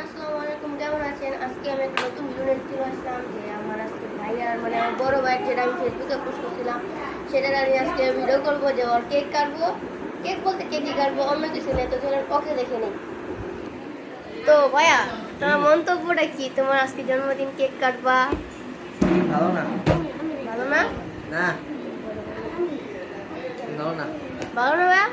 আসসালামু আলাইকুম, কেমন আছেন? আজকে আমি একটা নতুন ভিডিও নিয়ে চলে আসলাম যে আমার আজকে ভাই আর মানে আমার বড় ভাই, যেটা আমি ফেসবুকে পোস্ট করছিলাম সেটার আমি আজকে ভিডিও করবো যে ওর কেক কাটবো। কেক বলতে কেকই কাটবো, অন্য কিছু নেই। তো চলেন ওকে দেখে নিই। তো ভাইয়া, তোমার মন্তব্যটা কি? তোমার আজকে জন্মদিন, কেক কাটবা। ভালো না। ভালো না? না ভালো না। ভালো না ভাইয়া?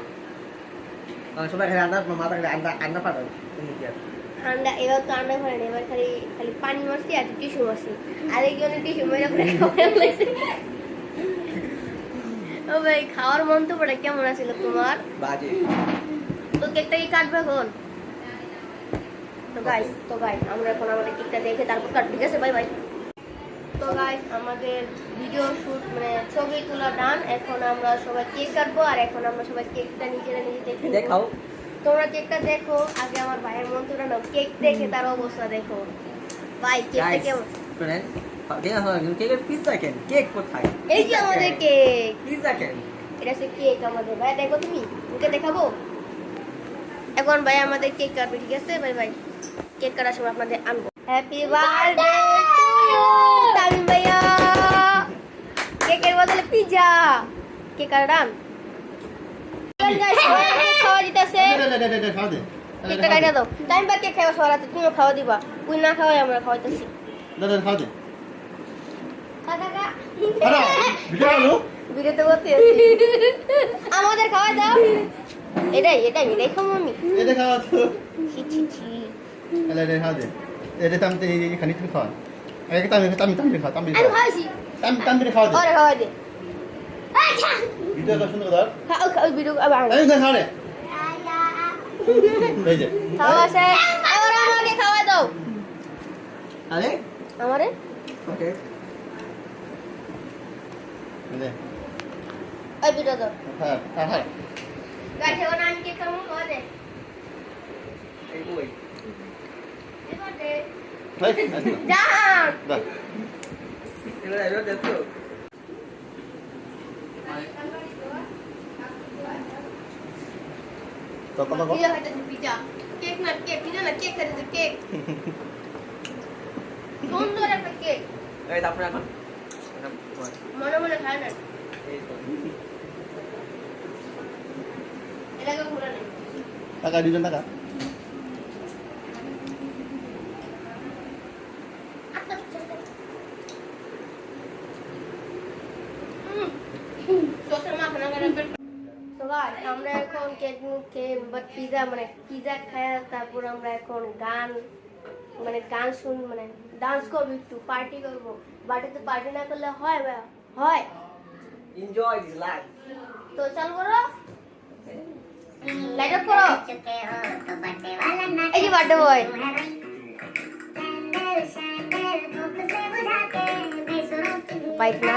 সবাই খালি আন্ডা মাথা খালি আন্ডা আন্ডা পাঠাবে তুমি কি আর ঠান্ডা এবার তো আন্ডা ভরে এবার খালি খালি পানি মারছি আর টিস্যু মারছি। আরেকজনের টিস্যু মেরে করে ও ভাই, খাওয়ার মন্তব্যটা কেমন আছিল তোমার? বাজে। তো কেকটা কি কাটবে এখন? তো গাইস আমরা এখন আমাদের কেকটা দেখে তারপর কাট, ঠিক আছে? Bye bye. তো গাইস আমাদের ভিডিও শুট মানে ছবি তোলা ডান। এখন আমরা সবাই কেক কাটবো আর এখন আমরা সবাই কেকটা নিজেরা নিজে দেখে দেখাও। তোমরা কেকটা দেখো আগে, আমার ভাইয়ের মন্তব্যটা নাও। কেক দেখে তার অবস্থা দেখো। ভাই কেকটা কেমন? শুনেন, কেকের পিৎজা কেন? কেক কোথায়? এই যে আমাদের কেক, পিৎজা কেন? এটা হচ্ছে কেক আমাদের। ভাই দেখো, তুমি ওকে দেখাবো। এখন ভাই আমাদের কেক কাটবে, ঠিক আছে? Bye bye. কেক কাটার সময় আপনাদের আনবো। Happy birthday to you Tamim ভাইয়া। কেকের বদলে পিৎজা। কেক কাটান খাওয়া দিতেছে। কেকটা কাটা দাও। টাইম বা কেক খাওয়া সরাতে তুমিও খাওয়া দিবা। তুই না খাওয়াই আমরা খাওয়াইতেছি। ভিডিওতে বলতে আমাদের খাওয়া দাও। এটাই এটাই এটাই খাবো আমি। ছি ছি ছি। আমি খাওয়াইছি। ওরে খাওয়াই দে। খাও খাও ভিডিও আবার খাওয়া শেষ। এবার আমাকে খাওয়া দাও। আরে আমারে ওকে ওই ভিডিও দাও। হ্যাঁ গাছে ওর আমি কেক খাবো, খাওয়া দে। এই কই এবার দে। ভাই যা বাহ এবার এলো দেখো তো কত কত পিজা খাইতেছি, পিজা। কেক না কেক, পিজা না কেক খাইতেছি, কেক। সুন্দর একটা কেক। এই তারপরে এখন মনে মনে খায় না। এই তো এলাকা ঘুরে নেই। টাকা দিবেন টাকা আমরা এখন কেক খেয়ে বা পিজা মানে পিজা খায়, তারপর আমরা এখন গান মানে গান শুন মানে ডান্স করবো, একটু পার্টি করবো। বাড়িতে পার্টি না করলে হয় ভাই? হয়। এনজয় দিস লাইফ তো চালু করো, লাইট অফ করো। এই যে বার্থডে বয়। বাইক না